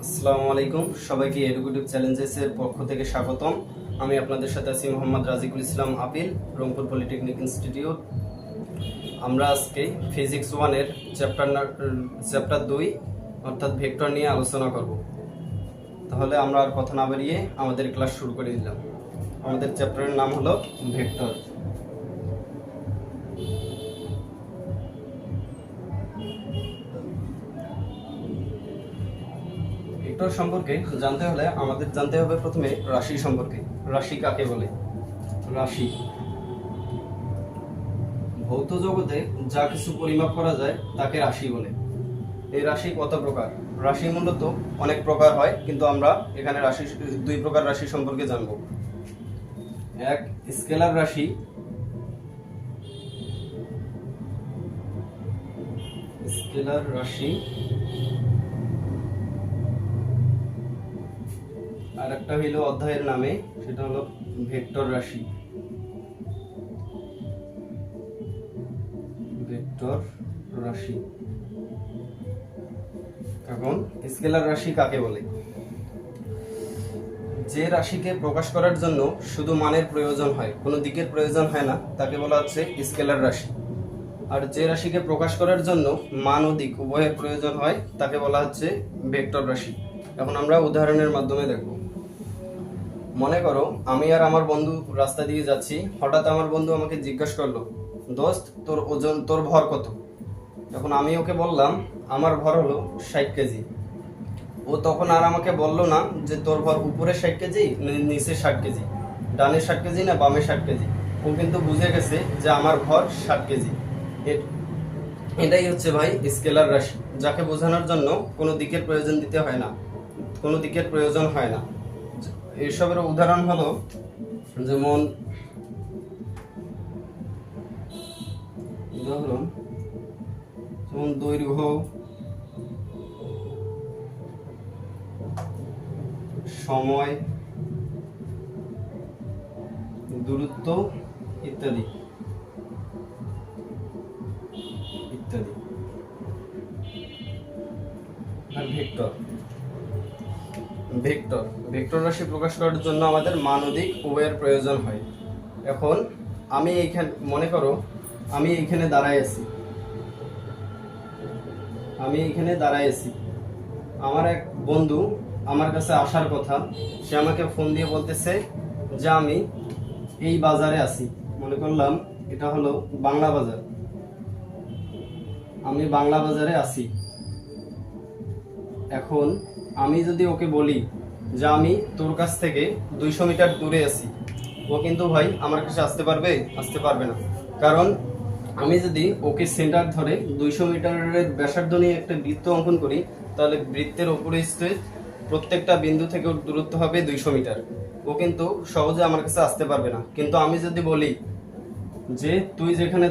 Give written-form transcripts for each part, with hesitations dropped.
আসসালামু আলাইকুম, সবাইকে এডুকেটিভ চ্যালেঞ্জেস এর পক্ষ থেকে স্বাগতম। আমি আপনাদের সাথে আছি মোহাম্মদ রাজিকুল ইসলাম আপিল, রংপুর পলিটেকনিক ইনস্টিটিউট। আমরা আজকে ফিজিক্স 1 এর চ্যাপ্টার 2 অর্থাৎ ভেক্টর নিয়ে আলোচনা করব। তাহলে আমরা আর কথা না বাড়িয়ে আমাদের ক্লাস শুরু করে দিলাম। আমাদের চ্যাপ্টারের নাম হলো ভেক্টর। ভেক্টর সম্পর্কে জানতে হলে আমাদের জানতে হবে প্রথমে রাশি সম্পর্কে। রাশি কাকে বলে? রাশি ভৌত জগতে যা কিছু পরিমাপ করা যায় তাকে রাশি বলে। এই রাশি কত প্রকার? রাশি মূলত অনেক প্রকার হয়, কিন্তু আমরা এখানে রাশি দুই প্রকার রাশি সম্পর্কে জানব। এক, স্কেলার রাশি। স্কেলার রাশি আর একটা হইল অধ্যায়ের নামে, সেটা হলো ভেক্টর রাশি। ভেক্টর রাশি। এখন স্কেলার রাশি কাকে বলে? যে রাশিকে প্রকাশ করার জন্য শুধু মানের প্রয়োজন হয়, কোনো দিকের প্রয়োজন হয় না, তাকে বলা হচ্ছে স্কেলার রাশি। আর যে রাশিকে প্রকাশ করার জন্য মান ও দিক উভয়ের প্রয়োজন হয় তাকে বলা হচ্ছে ভেক্টর রাশি। এখন আমরা উদাহরণের মাধ্যমে দেখব। মনে করো আমি আর আমার বন্ধু রাস্তা দিয়ে যাচ্ছি, হঠাৎ আমার বন্ধু আমাকে জিজ্ঞাসা করলো, দোস্ত তোর ওজন, তোর ভর কত? এখন আমি ওকে বললাম আমার ভর হলো 60 কেজি। ও তখন আর আমাকে বললো না যে তোর ভর উপরে 60 কেজি নিচে 60 কেজি, ডানে 60 কেজি না বামে 60 কেজি। ও কিন্তু বুঝে গেছে যে আমার ভর 60 কেজি। এটাই হচ্ছে ভাই স্কেলার রাশি, যাকে বোঝানোর জন্য কোনো দিকের প্রয়োজন দিতে হয় না, কোনো দিকের প্রয়োজন হয় না। এসবের উদাহরণ হলো যেমন দৈর্ঘ্য, সময়, দূরত্ব ইত্যাদি ইত্যাদি। আর ভেক্টর ভেক্টর ভেক্টর রাশি প্রকাশ করার জন্য আমাদের মান ও দিক উভয়ের প্রয়োজন হয়। এখন আমি এইখানে মনে করো আমি এইখানে দাঁড়ায় আছি, আমার এক বন্ধু আমার কাছে আসার কথা, সে আমাকে ফোন দিয়ে বলতেছে যে আমি এই বাজারে আছি। মনে করলাম এটা হলো বাংলা বাজার, আমি বাংলা বাজারে আছি। এখন আমি যদি ওকে বলি যে আমি তোর কাছ থেকে 200 মিটার দূরে আছি, ও কিন্তু ভাই আমার কাছে আসতে পারবে না। কারণ আমি যদি ওকে সেন্টার ধরে 200 মিটারের ব্যাসার্ধ নিয়ে একটা বৃত্ত অঙ্কন করি, তাহলে বৃত্তের উপরে প্রত্যেকটা বিন্দু থেকে দূরত্ব হবে 200 মিটার। ও কিন্তু সহজে আমার কাছে আসতে পারবে না। কিন্তু আমি যদি বলি যে তুই যেখানে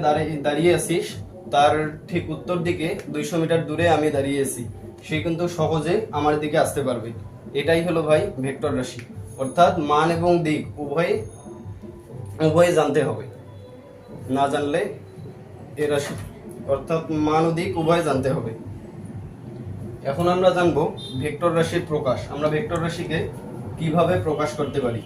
দাঁড়িয়ে আছিস তার ঠিক উত্তর দিকে 200 মিটার দূরে আমি দাঁড়িয়ে আছি, সে কিন্তু সহজে আমার দিকে আসতে পারবে। এটাই হলো ভাই ভেক্টর রাশি। অর্থাৎ মান এবং দিক উভয়ে জানতে হবে, না জানলে এ রাশি অর্থাৎ মান ও দিক উভয় জানতে হবে। এখন আমরা জানবো ভেক্টর রাশির প্রকাশ। আমরা ভেক্টর রাশিকে কিভাবে প্রকাশ করতে পারি।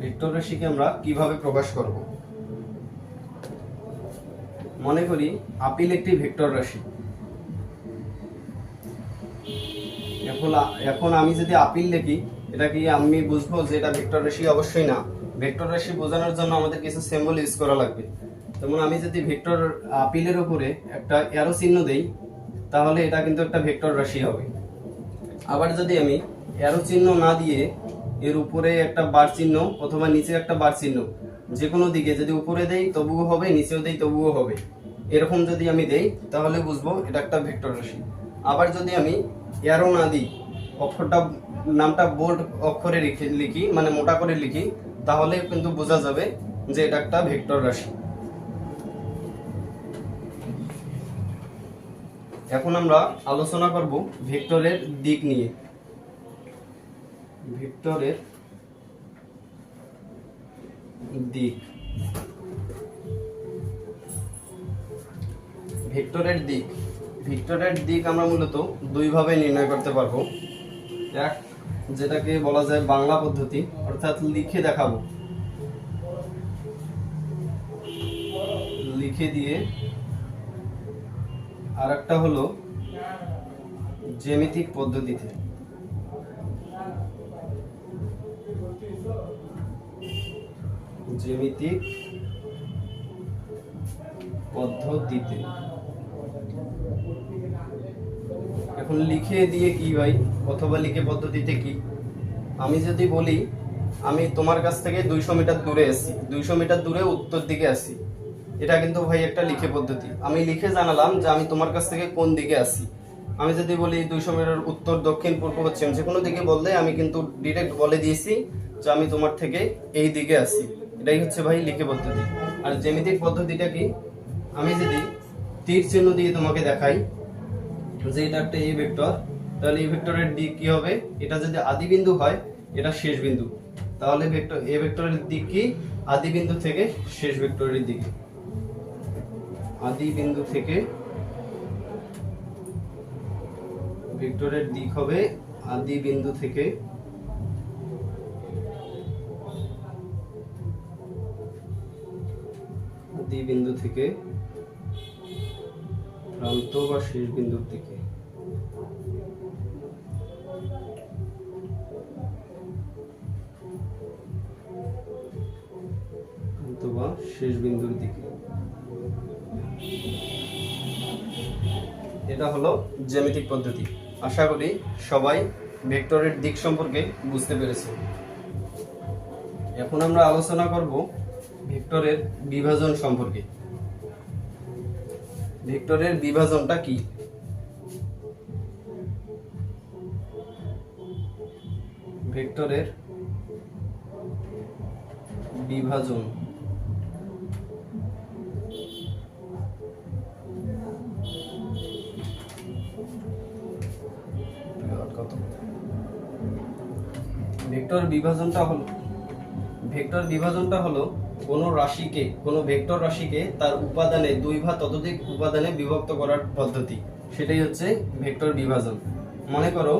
ভেক্টর রাশিকে আমরা কিভাবে প্রকাশ করব? মনে করি আপিল একটি ভেক্টর রাশি। এখন আমি যদি আপিল লিখি, এটা কি আমি বুঝবো যে এটা ভেক্টর রাশি? অবশ্যই না। ভেক্টর রাশি বোঝানোর জন্য আমাদের কিছু সিম্বল ইউজ করা লাগবে। যেমন আমি যদি ভেক্টর আপিলের উপরে একটা অ্যারো চিহ্ন দেই, তাহলে এটা কিন্তু একটা ভেক্টর রাশি হবে। আবার যদি আমি অ্যারো চিহ্ন না দিয়ে এর উপরে একটা বার চিহ্ন অথবা নিচে একটা বার চিহ্ন, যে কোনো দিকে যদি উপরে দেই তবুও হবে, নিচেও দেই তবুও হবে, এরকম যদি আমি দেই তাহলে বুঝবো এটা একটা ভেক্টর রাশি। আবার যদি আমি অ্যারো না দিই, নামটা বোল্ড অক্ষরে লিখি, মানে মোটা করে লিখি, তাহলে কিন্তু বোঝা যাবে যে এটা একটা ভেক্টর রাশি। এখন আমরা আলোচনা করব ভেক্টরের দিক নিয়ে। ভেক্টরের দিক ভেক্টরের দিক আমরা মূলত দুই ভাবে নির্ণয় করতে পারবো। এক, যেটাকে বলা যায় বাংলা পদ্ধতি, অর্থাৎ লিখে দেখাবো, লিখে দিয়ে। আর একটা হলো জ্যামিতিক পদ্ধতিতে। জ্যামিতিক পদ্ধতিতে। এখন লিখে দিয়ে কি ভাই, অথবা লিখে পদ্ধতিতে কি? আমি যদি বলি আমি তোমার কাছ থেকে 200 মিটার দূরে আছি, 200 মিটার দূরে উত্তর দিকে আছি, এটা কিন্তু ভাই একটা লিখে পদ্ধতি। আমি লিখে জানালাম যে আমি তোমার কাছ থেকে কোন দিকে আছি। আমি যদি বলি 200 মিটার উত্তর, দক্ষিণ, পূর্ব, পশ্চিম, যে কোনো দিকে বললে আমি কিন্তু ডিরেক্ট বলে দিয়েছি যে আমি তোমার থেকে এই দিকে আছি। এটাই হচ্ছে ভাই লিখে পদ্ধতি। আর জ্যামিতিক পদ্ধতিটা কি? আমি যদি তীর চিহ্ন দিয়ে তোমাকে দেখাই যে এটা একটা এই ভেক্টর, তাহলে এই ভেক্টরের দিক কি হবে? এটা যদি আদি বিন্দু হয়, এটা শেষ বিন্দু, তাহলে ভেক্টর এই ভেক্টরের দিক কি? আদি বিন্দু থেকে শেষ ভেক্টরের দিকে। আদি বিন্দু থেকে ভেক্টরের দিক হবে আদি বিন্দু থেকে প্রান্ত বা শেষ বিন্দুর দিকে। অথবা শেষ বিন্দুর দিকে। এটা হলো জ্যামিতিক পদ্ধতি। আশা করি সবাই ভেক্টরের দিক সম্পর্কে বুঝতে পেরেছে। এখন আমরা আলোচনা করব ভেক্টরের বিভাজন সম্পর্কে। ভেক্টরের বিভাজনটা কি? ভেক্টরের বিভাজন ভেক্টর বিভাজনটা হলো কোনো ভেক্টর রাশিকে তার উপাদানে 2 বা ততোধিক উপাদানে বিভক্ত করার পদ্ধতি, সেটাই হচ্ছে ভেক্টর বিভাজন। মনে করো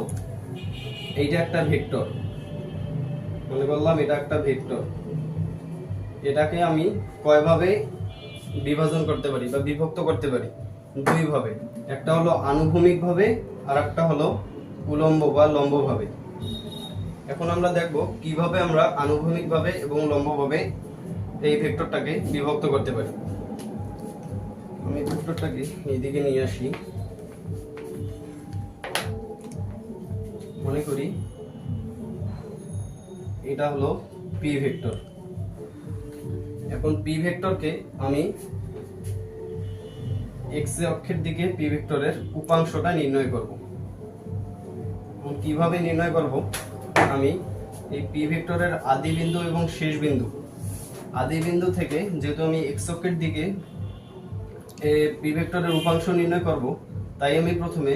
এইটা একটা ভেক্টর, মনে করলাম এটা একটা ভেক্টর। এটাকে আমি কয়ভাবে বিভাজন করতে পারি বা বিভক্ত করতে পারি? 2 ভাবে। একটা হলো আনুভূমিক ভাবে, আর একটা হলো উলম্ব বা লম্ব ভাবে। এখন আমরা দেখব কিভাবে আমরা আনুভূমিক ভাবে এবং লম্ব ভাবে এই ভেক্টরটাকে বিভক্ত করতে পারি। আমি ভেক্টরটাকে এইদিকে নিয়ে আসি। মনে করি এটা হলো পি ভেক্টর। এখন পি ভেক্টরকে আমি এক্স অক্ষের দিকে পি ভেক্টরের উপাংশটা নির্ণয় করব। কিভাবে নির্ণয় করব? আমি এই পি ভেক্টরের আদি বিন্দু এবং শেষ বিন্দু, আদি বিন্দু থেকে যেহেতু আমি এক্স অক্ষের দিকে পি ভেক্টরের উপাংশ নির্ণয় করব, তাই আমি প্রথমে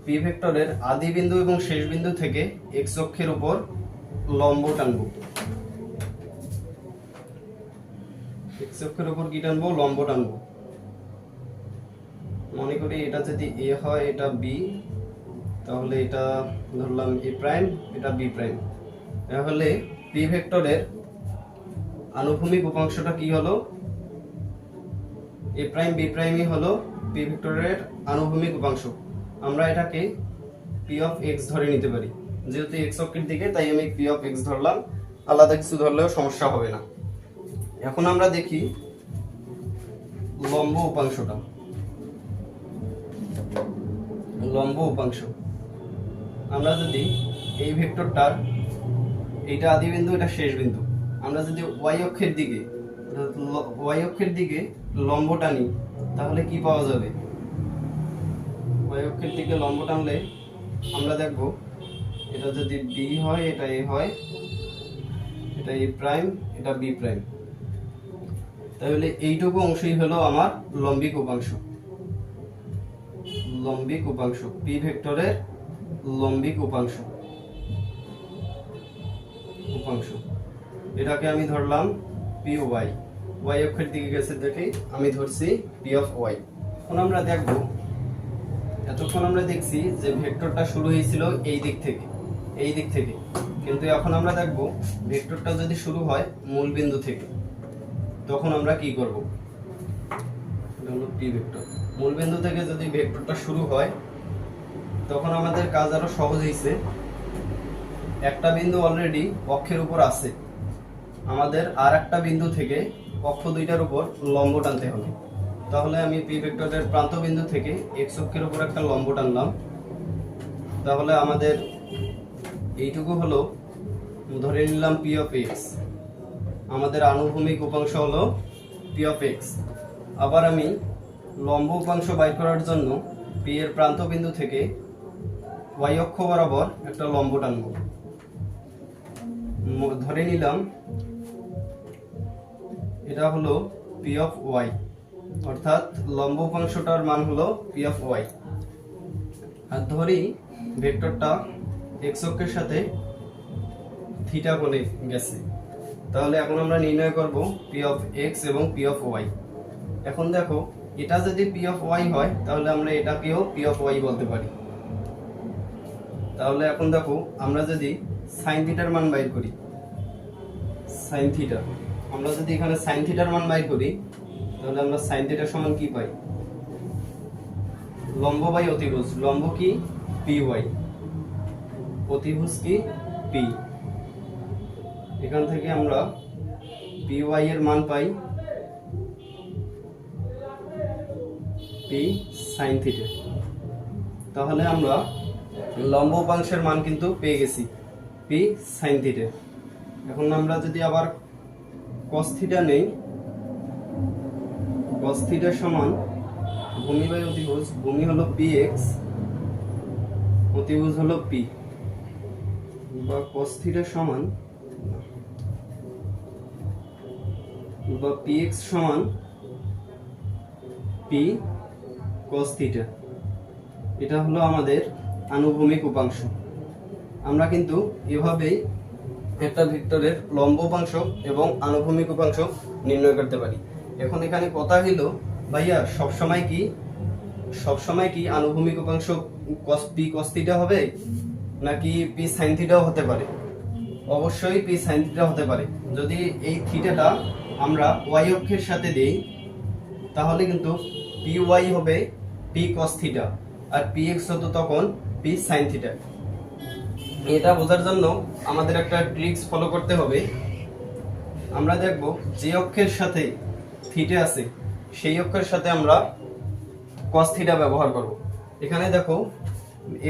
পি ভেক্টরের আদি বিন্দু এবং শেষ বিন্দু থেকে এক্স অক্ষের উপর লম্ব টানবো। এক্স অক্ষের উপর কি টানবো? লম্ব টানবো। মনে করি এটা যদি এ হয়, এটা বি, তাহলে এটা ধরলাম এ প্রাইম, এটা বি প্রাইম। তাহলে পি ভেক্টরের আনুভূমিক উপাংশটা কি হলো? এ প্রাইম বি প্রাইমই হলো পি ভেক্টরের আনুভূমিক উপাংশ। আমরা এটাকে পি অফ এক্স ধরে নিতে পারি, যেহেতু এক্স অক্ষের দিকে, তাই আমি পি অফ এক্স ধরলাম। আলাদা কিছু ধরলেও সমস্যা হবে না। এখন আমরা দেখি লম্ব উপাংশটা। লম্ব উপাংশ আমরা যদি এই ভেক্টরটার, এইটা আদি বিন্দু, এটা শেষ বিন্দু, আমরা যদি ওয়াই অক্ষের দিকে লম্ব টানি, তাহলে কি পাওয়া যাবে? ওয়াই অক্ষের দিকে লম্ব টানলে আমরা দেখব এটা যদি বি হয়, এটা এ হয়, এটা এ প্রাইম, এটা বি প্রাইম। তাহলে এইটুকু অংশই হলো আমার লম্বিক উপাংশ। লম্বিক উপাংশ, পি ভেক্টরের লম্বিক উপাংশ। এটাকে আমি ধরলাম পি ওয়াই, ওয়াই অক্ষের দিকে গেছে দেখে আমি ধরছি পি অফ ওয়াই। এখন আমরা দেখব, এতক্ষণ আমরা দেখছি যে ভেক্টরটা শুরু হয়েছিল এই দিক থেকে, কিন্তু এখন আমরা দেখব ভেক্টরটা যদি শুরু হয় মূল বিন্দু থেকে, তখন আমরা কি করব। এটা হলো পি ভেক্টর। মূল বিন্দু থেকে যদি ভেক্টরটা শুরু হয় তখন আমাদের কাজ আরো সহজ হয়েছে। একটা বিন্দু অলরেডি অক্ষের উপর আছে, আমাদের আর একটা বিন্দু থেকে অক্ষ দুইটার উপর লম্ব টানতে হবে। তাহলে আমি পি ভেক্টরের প্রান্ত বিন্দু থেকে এক্স অক্ষের উপর একটা লম্ব টানলাম। তাহলে আমাদের এইটুকু হলো, ধরে নিলাম পি অফ এক্স, আমাদের আনুভূমিক উপাংশ হলো পি অফ এক্স। আবার আমি লম্ব উপাংশ বাইর করার জন্য পি এর প্রান্ত বিন্দু থেকে ওয়াই অক্ষ বরাবর একটা লম্ব টানব। ধরে নিলাম এটা হলো পি অফ ওয়াই, অর্থাৎ লম্ব উপাংশটার মান হলো পি অফ ওয়াই। আর ধরি ভেক্টরটা এক্স অক্ষের সাথে থিটা কোণে গেছে। তাহলে এখন আমরা নির্ণয় করব পি অফ এক্স এবং পি অফ ওয়াই। এখন দেখো, এটা যদি পি অফ ওয়াই হয় তাহলে আমরা এটাকেও পি অফ ওয়াই বলতে পারি। তাহলে এখন দেখো, আমরা যদি সাইন থিটার মান বাইর করি, সাইন থিটা, আমরা যদি এখানে সাইন থিটার মান বাইর করি তাহলে আমরা সাইন থিটা সমান কি পাই? লম্ব বাই অতিভুজ। লম্ব কি? P Y. অতিভুজ কি? পি। এখান থেকে আমরা পি ওয়াই এর মান পাই পি সাইন থিটা। তাহলে আমরা লম্ব উপাংশের মান কিন্তু পেয়ে গেছি, পি সাইন থিটা। এখন আমরা যদি আবার কস থিটা নেই, কস থিটা সমান ভূমি বাই অতিভুজ। ভূমি হলো পি এক্স, অতিভুজ হলো পি, বা কস থিটা সমান বা পি এক্স সমান পি কস থিটা। এটা হলো আমাদের আনুভূমিক উপাংশ। আমরা কিন্তু এভাবেই একটা ভেক্টরের লম্ব উপাংশ এবং আনুভূমিক উপাংশ নির্ণয় করতে পারি। এখন এখানে কথা হইল, ভাইয়া সবসময় কি আনুভূমিক উপাংশ cos p cos থিটা হবে নাকি p sin থিটাও হতে পারে? অবশ্যই p sin থিটা হতে পারে। যদি এই থিটাটা আমরা y অক্ষের সাথে দেই তাহলে কিন্তু py হবে p cos থিটা আর px হতো তখন p sin থিটা। এটা বোঝার জন্য আমাদের একটা ট্রিক্স ফলো করতে হবে। আমরা দেখব যে অক্ষের সাথে থিটা আছে সেই অক্ষের সাথে আমরা cos থিটা ব্যবহার করব। এখানে দেখো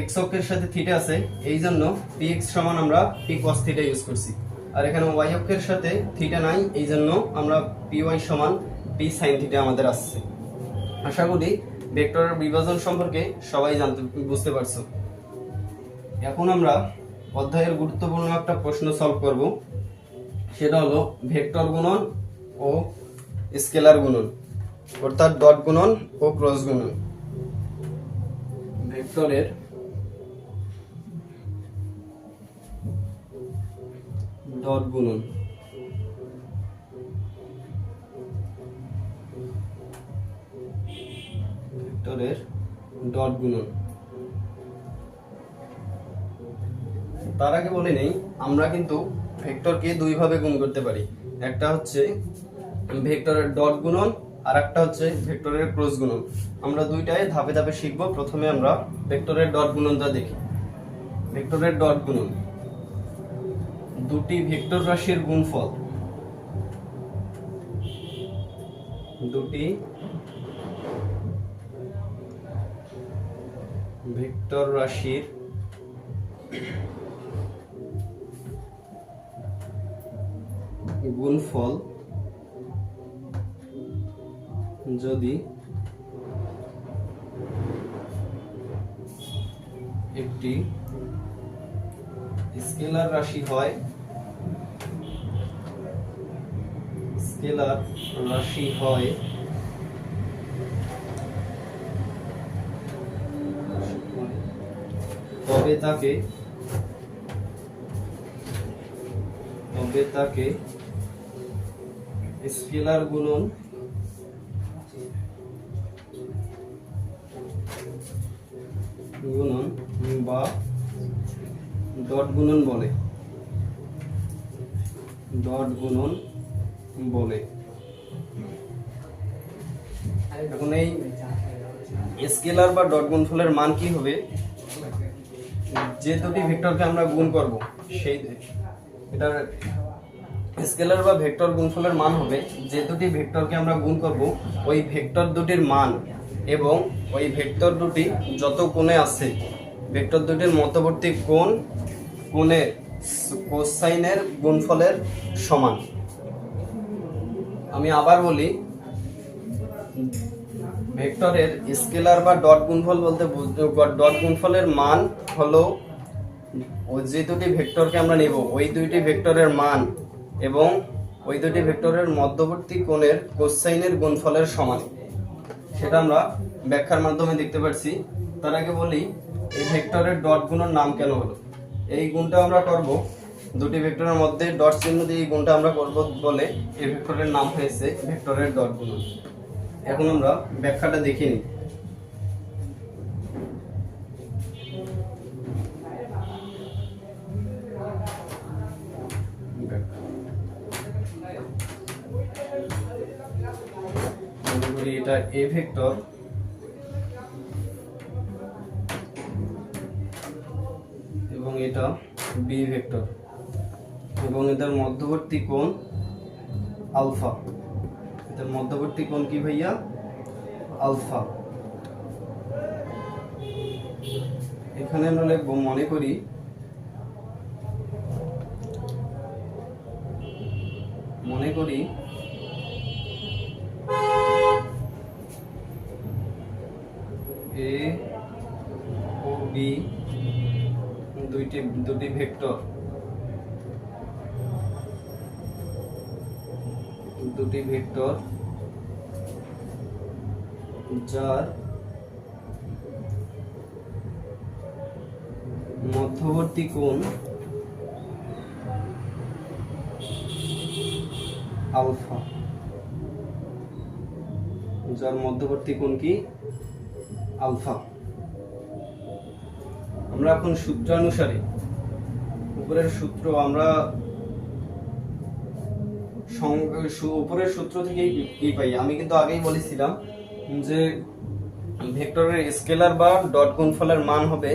x অক্ষের সাথে থিটা আছে, এই জন্য px সমান আমরা p cos থিটা ইউজ করছি। আর এখানে y অক্ষের সাথে থিটা নাই, এই জন্য আমরা py সমান p sin থিটা আমাদের আসছে। আশা করি ভেক্টরের বিভাজন সম্পর্কে সবাই বুঝতে পারছো। এখন আমরা অধ্যায়ের গুরুত্বপূর্ণ একটা প্রশ্ন সলভ করব, সেটা হলো ভেক্টর গুণন ও স্কেলার গুণন, অর্থাৎ ডট গুণন ও ক্রস গুণন। ভেক্টরের ডট গুণন। ভেক্টরের ডট গুণন। তার আগে বলে নেই, আমরা কিন্তু ভেক্টরকে দুই ভাবে গুণ করতে পারি। একটা হচ্ছে ভেক্টরের ডট গুণন আর একটা হচ্ছে ভেক্টরের ক্রস গুণন। আমরা দুইটাই ধাপে ধাপে শিখব। প্রথমে আমরা ভেক্টরের ডট গুণনটা দেখি। ভেক্টরের ডট গুণন, দুটি ভেক্টর রাশির গুণফল, দুটি ভেক্টর রাশির গুণফল যদি একটি স্কেলার রাশি হয়, তবে তাকে স্কেলার গুণন বা ডট গুণন বলে, ডট গুণন বলে। এখন এই স্কেলার বা ডট গুণফলের মান কি হবে? যে দুটি ভেক্টরকে আমরা গুণ করব সেই এটার স্কেলার বা ভেক্টর গুণফলের মান হবে যে দুটি ভেক্টরকে আমরা গুণ করব ওই ভেক্টর দুটির মান এবং ওই ভেক্টর দুটি যত কোণে আছে ভেক্টর দুটির মধ্যবর্তী কোণের কোসাইনের গুণফলের সমান। আমি আবার বলি, ভেক্টরের স্কেলার বা ডট গুণফল বলতে ডট গুণফলের মান হলো যে দুটি ভেক্টরকে আমরা নেব ওই দুইটি ভেক্টরের মান এবং ওই দুটি ভেক্টরের মধ্যবর্তী কোণের কোসাইনের গুণফলের সমান। সেটা আমরা ব্যাখ্যার মাধ্যমে দেখতে পাচ্ছি। তার আগে বলি এই ভেক্টরের ডট গুণের নাম কেন হলো। এই গুণটা আমরা করব দুটি ভেক্টরের মধ্যে ডট চিহ্ন দিয়ে এই গুণটা আমরা করব বলে এই ভেক্টরের নাম হয়েছে ভেক্টরের ডট গুণন। এখন আমরা ব্যাখ্যাটা দেখে নিই। এটা এ ভেক্টর এবং এটা বি ভেক্টর এবং এদের মধ্যবর্তী কোণ আলফা। এদের মধ্যবর্তী কোণ কি ভাইয়া? আলফা। এখানে আমরা লিখব, মনে করি এ ও বি দুটি ভেক্টর, যার মধ্যবর্তী কোণ আলফা। যার মধ্যবর্তী কোণ কি? আলফা। আমরা এখন সূত্রানুসারে উপরের সূত্র আমরা উপরের সূত্র থেকে কি পাই? আমি কিন্তু আগেই বলেছিলাম যে ভেক্টরের স্কেলার বা ডট গুণফলের মান হবে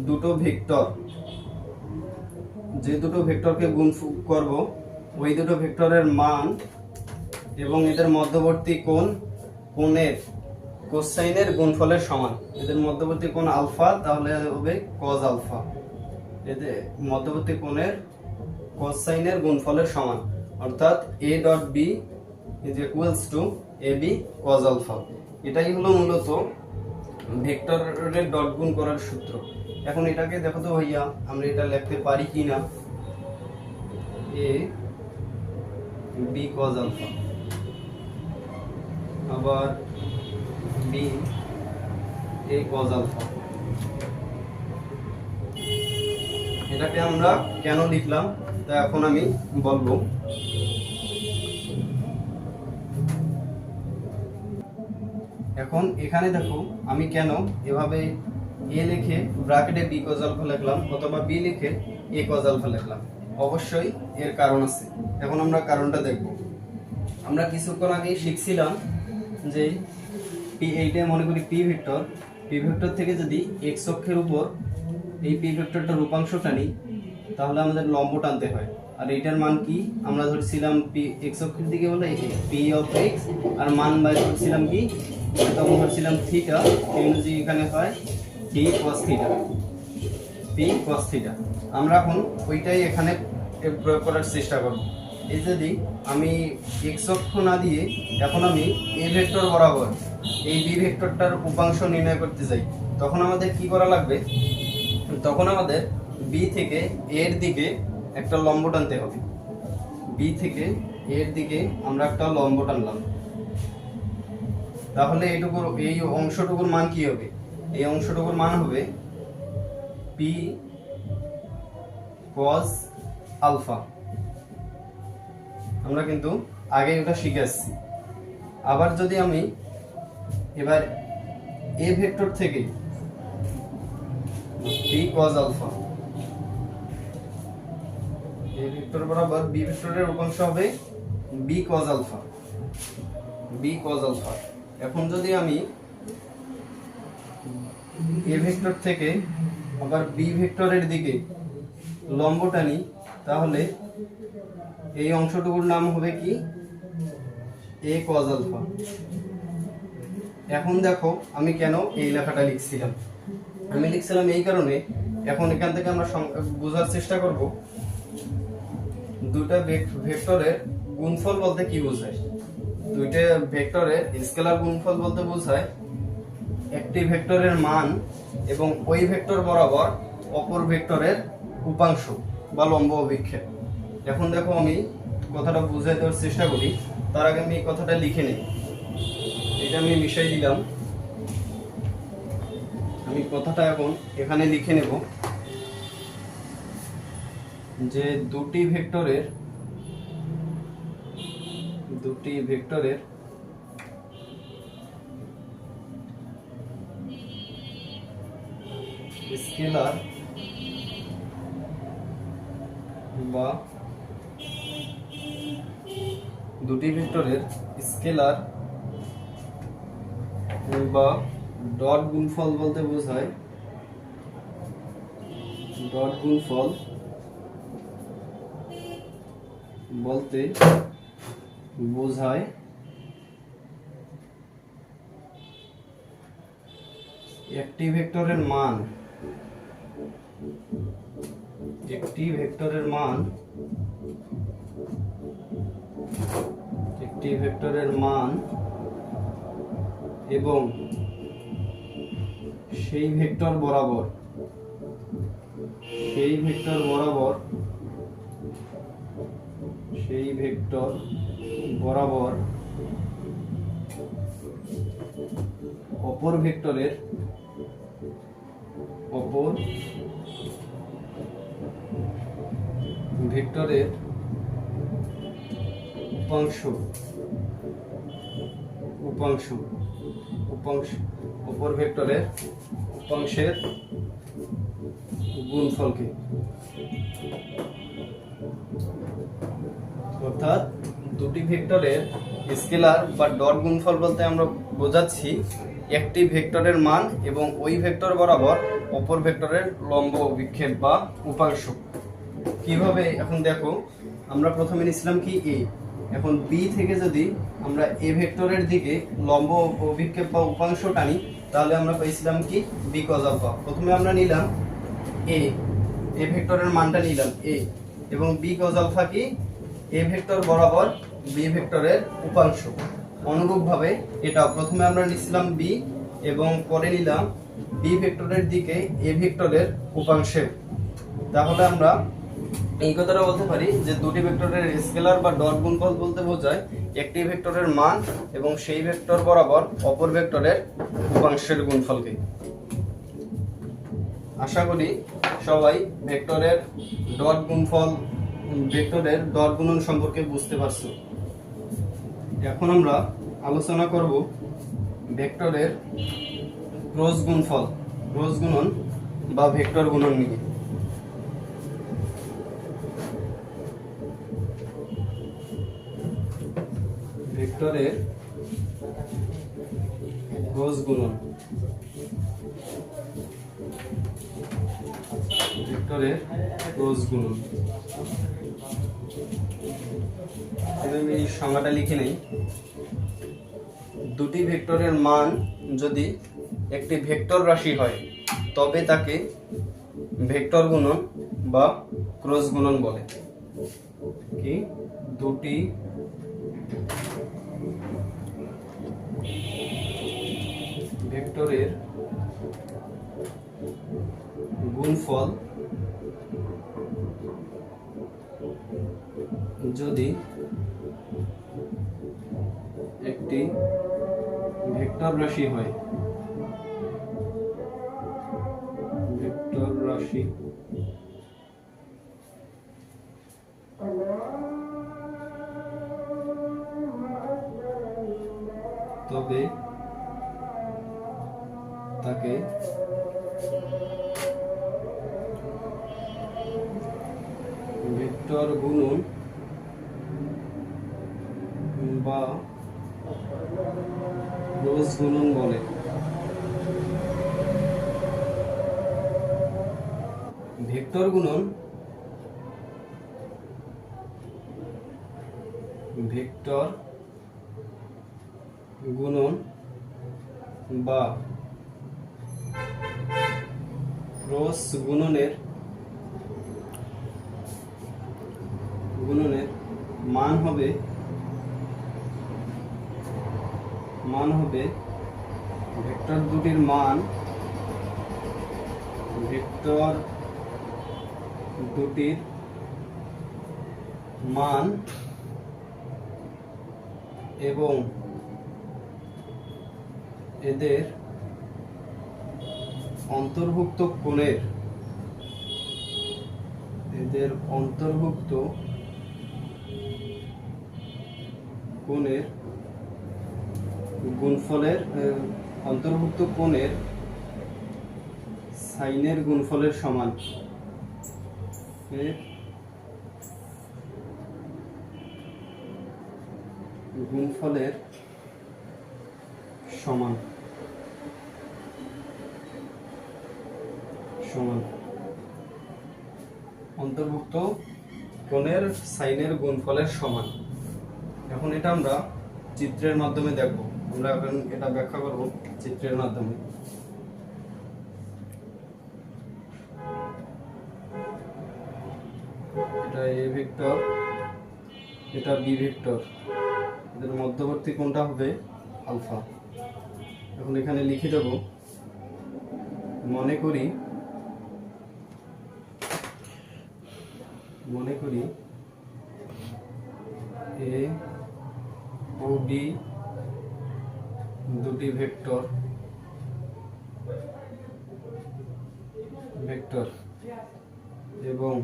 দুটো ভেক্টর, যে দুটো ভেক্টরকে গুণ করব ওই দুটো ভেক্টরের মান এবং এদের মধ্যবর্তী কোণের কোসাইনের গুণফলের সমান। এদের মধ্যবর্তী কোণ আলফা, তাহলে হবে কজ আলফা। এদের মধ্যবর্তী কোণের কোসাইনের গুণফলের সমান, অর্থাৎ a dot b is equals to ab cos alpha. এটাই হলো মূলত ভেক্টরের ডট গুণ করার সূত্র। এখন এটাকে দেখো তো ভাইয়া, আমরা এটা লিখতে পারি কিনা? a b cos আলফা, আবার b a cos আলফা। এটাকে আমরা কেন লিখলাম তা এখন আমি বলবো। এখন এখানে দেখো আমি কেন এভাবে a লিখে ব্র্যাকেটে b cos আলফা লিখলাম অথবা b লিখে a cos আলফা লিখলাম। অবশ্যই এর কারণ আছে। এখন আমরা কারণটা দেখব। আমরা কিছুক্ষণ আগেই শিখছিলাম যে এইটা মনে করি p ভেক্টর থেকে যদি x অক্ষের উপর এই p ভেক্টরটার রূপাংশটা নিই তাহলে আমাদের লম্ব টানতে হয়। আর এইটার মান কি? আমরা ধরছিলাম p x অক্ষের দিকে হলো p অফ x, আর মান বাই ধরছিলাম কি? তখন ধরছিলাম থিটা, ইংরেজি এখানে হয় p cos theta, p cos theta. আমরা এখন ওইটাই এখানে প্রয়োগ করার চেষ্টা করব। এই যদি আমি x অক্ষ না দিয়ে এখন আমি a ভেক্টর বরাবর এই b ভেক্টরটার উপাংশ নির্ণয় করতে যাই, তখন আমাদের কি করা লাগবে? তখন আমাদের b থেকে a এর দিকে একটা লম্ব টানতে হবে। b থেকে a এর দিকে আমরা একটা লম্ব টানলাম, তাহলে এই অংশটুকুর মান কি হবে? এই অংশটুকুর মান হবে p cos আলফা। আমরা কিন্তু আগে ওটা শিখে আসছি। আবার যদি আমি এবার এ ভেক্টর থেকে B cos alpha, A vector বরাবর বি ভেক্টরের উপাংশ হবে B cos alpha, B cos alpha. এখন যদি আমি এ ভেক্টর থেকে আবার বি ভেক্টরের দিকে লম্ব টানি, তাহলে এই অংশটুকুর নাম হবে কি এ কজ আলফা। এখন দেখো আমি কেন এই লেখাটা লিখছিলাম, আমি লিখছিলাম এই কারণে। এখন এখান থেকে আমরা বোঝার চেষ্টা করব দুটা ভেক্টরের গুণফল বলতে কি বোঝায়। দুইটা ভেক্টরের স্কেলার গুণফল বলতে বোঝায় একটি ভেক্টরের মান এবং ওই ভেক্টর বরাবর অপর ভেক্টরের উপাংশ বা লম্ব অভিক্ষেপ। এখন দেখো আমি কথাটা বুঝাই দেওয়ার চেষ্টা করি, তার আগে আমি এই কথাটা লিখে নিই। এটা আমি মিশাই দিলাম, আমি কথাটা এখন এখানে লিখে নেব যে দুটি ভেক্টরের স্কেলার বা দুটি ভেক্টরের স্কেলার বা ডট গুণফল বলতে বোঝায়, ডট গুণফল বলতে বোঝায় একটি ভেক্টরের মান, একটি ভেক্টরের মান এবং সেই ভেক্টর বরাবর অপর ভেক্টরের উপাংশ অপর ভেক্টরের উপাংশের গুণফলকে, অর্থাৎ দুটি ভেক্টরের স্কেলার বা ডট গুণফল বলতে আমরা বোঝাচ্ছি একটি ভেক্টরের মান এবং ওই ভেক্টর বরাবর অপর ভেক্টরের লম্ব অভিক্ষেপ বা উপাংশ। কিভাবে? এখন দেখো আমরা প্রথমে নিছিলাম কি এ, এখন বি থেকে যদি আমরা এ ভেক্টরের দিকে লম্ব অভিক্ষেপ বা উপাংশ টানি, তাহলে আমরা পাইছিলাম কি বি কজ আলফা। প্রথমে আমরা নিলাম এ ভেক্টরের মানটা নিলাম এ, এবং বি কজ আলফা কি এ ভেক্টর বরাবর বি ভেক্টরের উপাংশ। অনুরূপভাবে এটা প্রথমে আমরা নিছিলাম বি এবং পরে নিলাম বি ভেক্টরের দিকে এ ভেক্টরের উপাংশে। তাহলে আমরা এই কথাটা বলতে পারি যে দুটি ভেক্টরের স্কেলার বা ডট গুণফল বলতে বোঝায় একটি ভেক্টরের মান এবং সেই ভেক্টর বরাবর অপর ভেক্টরের উপাংশের গুণফলকে। আশা করি সবাই ভেক্টরের ডট গুণন সম্পর্কে বুঝতে পারছো। এখন আমরা আলোচনা করব ভেক্টরের ক্রস গুণন বা ভেক্টর গুণন নিয়ে। ভেক্টরের ক্রস গুণন, আমি এই সংজ্ঞাটা লিখে নেই। দুটি ভেক্টরের মান যদি একটি ভেক্টর রাশি হয় তবে তাকে ভেক্টর গুণন বা ক্রস গুণন বলে। কি দুটি ভেক্টরের গুণফল যদি একটি ভেক্টর রাশি হয়, তবে তাকে ভেক্টর গুণন বা ক্রস গুণন বলে। তবে তাকে ভেক্টর গুণন বা ক্রস গুণন বলে। ভেক্টর গুণন বা ক্রস গুণনের মান হবে ভেক্টর দুটির মান এবং এদের অন্তর্ভুক্ত কোণের গুণফলের অন্তর্ভুক্ত কোণের সাইনের গুণফলের সমান। গুণফলের সমান অন্তর্ভুক্ত কোণের সাইনের গুণফলের সমান। এখন এটা আমরা চিত্রের মাধ্যমে দেখব। আমরা এখন এটা ব্যাখ্যা করব চিত্রের মাধ্যমে। এটা এ ভেক্টর, এটা বি ভেক্টর, এদের মধ্যবর্তী কোণটা হবে আলফা। এখন এখানে লিখে দেব, মনে করি এ ও বি দুটি ভেক্টর এবং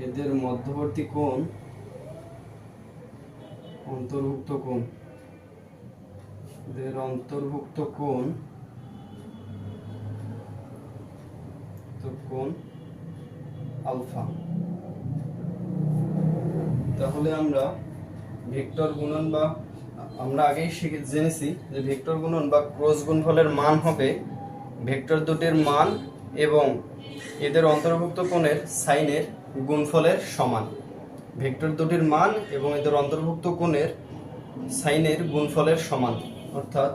এদের মধ্যবর্তী কোণ অন্তর্ভুক্ত কোণ আলফা। তাহলে আমরা ভেক্টর গুণন বা আমরা আগেই জেনেছি যে ভেক্টর গুণন বা ক্রস গুণফলের মান হবে ভেক্টর দুটির মান এবং এদের অন্তর্ভুক্ত কোণের সাইনের গুণফলের সমান। ভেক্টর দুটির মান এবং এদের অন্তর্ভুক্ত কোণের সাইনের গুণফলের সমান। অর্থাৎ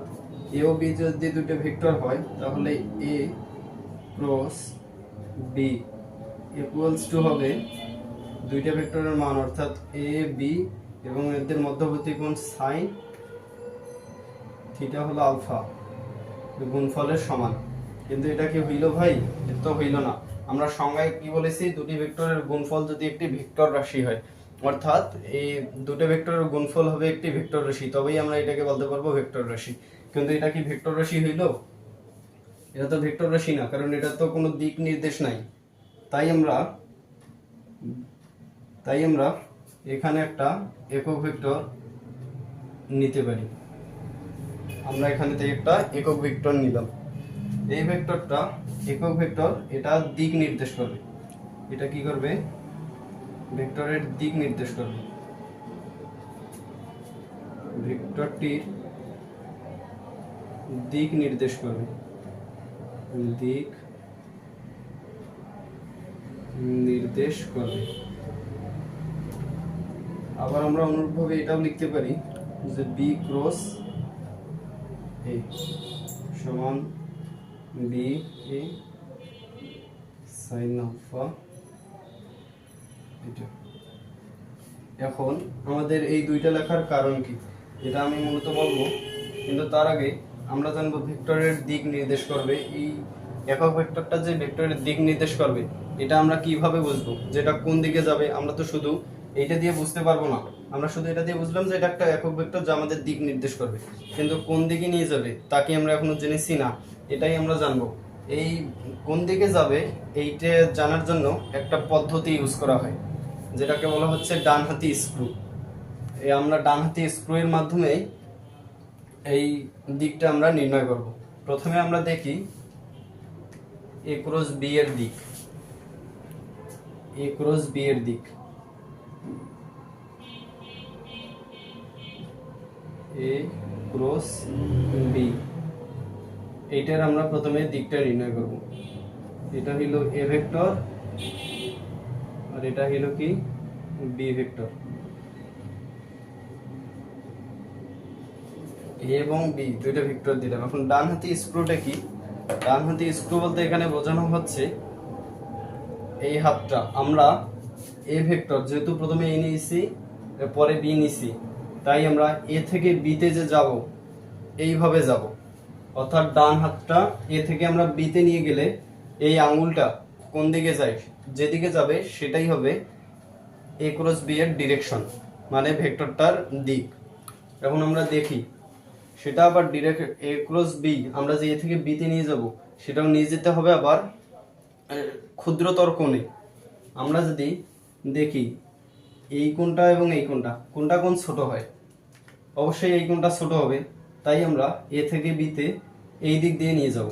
এ ও বি যদি দুটো ভেক্টর হয় তাহলে এ ক্রস বি ইকুয়ালস টু হবে দুইটা ভেক্টরের মান অর্থাৎ এ বি এবং এদের মধ্যবর্তী কোণ সাইন থিটা হলো আলফা গুণফলের সমান। কিন্তু এটা কি হইল ভাই? এটা তো হইল না। আমরা সংজ্ঞায় কি বলেছি, দুটি ভেক্টরের গুণফল যদি একটি ভেক্টর রাশি হয়, অর্থাৎ এই দুটো ভেক্টরের গুণফল হবে একটি ভেক্টর রাশি, তবেই আমরা এটাকে বলতে পারবো ভেক্টর রাশি। কিন্তু এটা কি ভেক্টর রাশি হইল? এটা তো ভেক্টর রাশি না, কারণ এটা তো কোনো দিক নির্দেশ নাই। তাই আমরা এখানে একটা একক ভেক্টর নিতে পারি। আমরা এখানে থেকে একটা একক ভেক্টর নিলাম। এই ভেক্টরটা একক ভেক্টর, এটা দিক নির্দেশ করবে। এটা কি করবে? ভেক্টরের দিক নির্দেশ করবে। ভেক্টরটির দিক নির্দেশ করবে। আবার আমরা অনুরূপভাবে এটাও লিখতে পারি যে বি ক্রস এ সমান বি এ সাইন আলফা। এখন আমাদের এই দুইটা লেখার কারণ কি, এটা আমি মূলত বলবো, কিন্তু তার আগে আমরা জানবো ভেক্টরের দিক নির্দেশ করবে। এই একক ভেক্টরটা যে ভেক্টরের দিক নির্দেশ করবে, এটা আমরা কিভাবে বুঝবো যেটা কোন দিকে যাবে? আমরা তো শুধু এইটা দিয়ে বুঝতে পারবো না। আমরা শুধু এটা দিয়ে বুঝলাম যে এটা একটা একক ভেক্টর যা আমাদের দিক নির্দেশ করবে, কিন্তু কোন দিকে নিয়ে যাবে তা কি আমরা এখনো জেনেছি না। এটাই আমরা জানবো। এই কোন দিকে যাবে এইটা জানার জন্য একটা পদ্ধতি ইউজ করা হয়, যেটাকে বলা হচ্ছে ডানহাতি স্ক্রু। আমরা ডানহাতি স্ক্রু এর মাধ্যমে এই দিকটা আমরা নির্ণয় করব। প্রথমে আমরা দেখি এ ক্রস বি এর দিক, এ ক্রস বি এর দিক, এ ক্রস বি, এইটার আমরা প্রথমে দিকটা নির্ণয় করব। এটা হলো এ ভেক্টর আর এটা হলো কি বি ভেক্টর। এ এবং বি দুইটা ভেক্টর দিলাম। এখন ডানহাতি স্ক্রুটা কি? ডানহাতি স্ক্রু বলতে এখানে বোঝানো হচ্ছে এই হাতটা আমরা এ ভেক্টর, যেহেতু প্রথমে এ নিয়েছি পরে বি নিছি, তাই আমরা এ থেকে বি তে যে যাব এইভাবে যাব, অর্থাৎ ডান হাতটা এ থেকে আমরা বি তে নিয়ে গেলে এই আঙ্গুলটা কোন দিকে যায়, যেদিকে যাবে সেটাই হবে এ ক্রস বি এর ডিরেকশন, মানে ভেক্টরটার দিক। এখন আমরা দেখি সেটা আবার ডিরেক্ট এ ক্রস বি আমরা যে এ থেকে বি তে নিয়ে যাব সেটাও নিয়ে যেতে হবে আবার ক্ষুদ্রতর কোণে। আমরা যদি দেখি এই কোণটা এবং এই কোণটা, কোনটা কোণ ছোট হয়, অবশ্যই এই কোণটা ছোট হবে, তাই আমরা এ থেকে বি তে এই দিক দিয়ে নিয়ে যাব।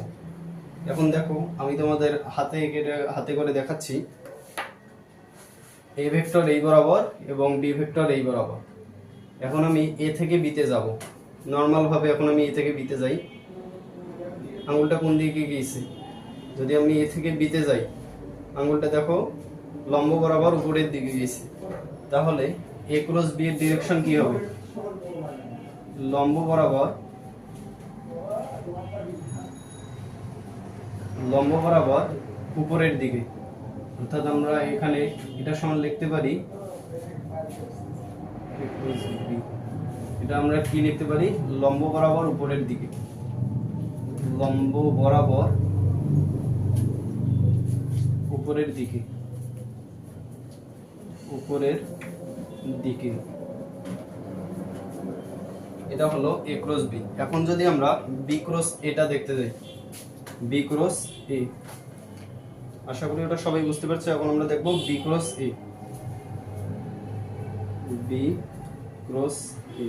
এখন দেখো আমি তোমাদের হাতে করে দেখাচ্ছি। এ ভেক্টর এই বরাবর এবং বি ভেক্টর এই বরাবর। এখন আমি এ থেকে বি তে যাব নর্মাল ভাবে। এখন আমি এ থেকে বি তে যাই, আঙুলটা কোন দিকে গিয়েছে, যদি আমি এ থেকে বি তে যাই আঙুলটা দেখো লম্ব বরাবর উপরের দিকে গিয়েছে, তাহলে এ ক্রস বি এর ডিরেকশন কি হবে? লম্ব বরাবর উপরের দিকে। অর্থাৎ আমরা এখানে এটা সমান লিখতে পারি, এটা আমরা কি লিখতে পারি? লম্ব বরাবর উপরের দিকে, লম্ব বরাবর উপরের দিকে, উপরের দিকে। এটা হলো এ ক্রস বি। এখন যদি আমরা বি ক্রস এটা দেখতে যাই, বি ক্রস এ, আশা করি ওটা সবাই বুঝতে পারছে। এখন আমরা দেখব বি ক্রস এ, বি ক্রস এ।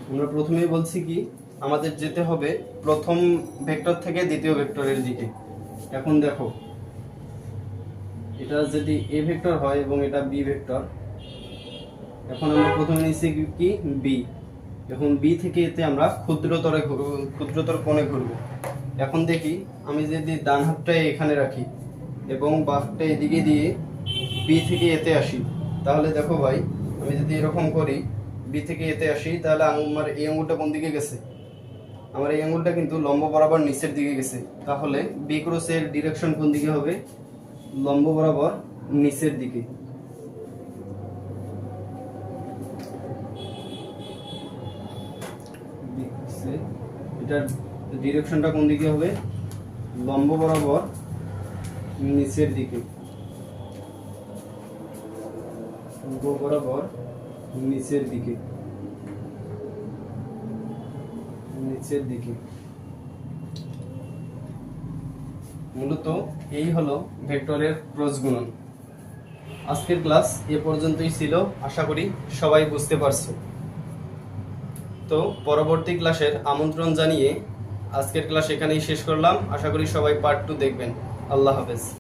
আমরা প্রথমেই বলছি কি আমাদের যেতে হবে প্রথম ভেক্টর থেকে দ্বিতীয় ভেক্টরের দিকে। এখন দেখো এটা যদি এ ভেক্টর হয় এবং এটা বি ভেক্টর, এখন আমরা প্রথমে নিচ্ছি কি বি। এখন বি থেকে এতে আমরা ক্ষুদ্রতর কোণে ঘুরবো। এখন দেখি আমি যদি ডান হাতটা এখানে রাখি এবং বাঁকটা এদিকে দিয়ে বি থেকে এতে আসি, তাহলে দেখো ভাই আমি যদি এরকম করি বি থেকে এতে আসি, তাহলে আমার এই আঙুলটা কোন দিকে গেছে? আমার এই আঙুলটা কিন্তু লম্ব বরাবর নিচের দিকে গেছে। তাহলে বি ক্রস এর ডিরেকশন কোন দিকে হবে? লম্ব বরাবর নিচের দিকে। এটার ডিরেকশনটা কোন দিকে হবে? লম্ব বরাবর নিচের দিকে, লম্ব বরাবর নিচের দিকে, নিচের দিকে। মূলত এই হলো ভেক্টরের ক্রস গুণন। আজকের ক্লাস এ পর্যন্তই ছিল, আশা করি সবাই বুঝতে পারছো। তো পরবর্তী ক্লাসের আমন্ত্রণ জানিয়ে আজকের ক্লাস এখানেই শেষ করলাম। আশা করি সবাই পার্ট 2 দেখবেন। আল্লাহ হাফেজ।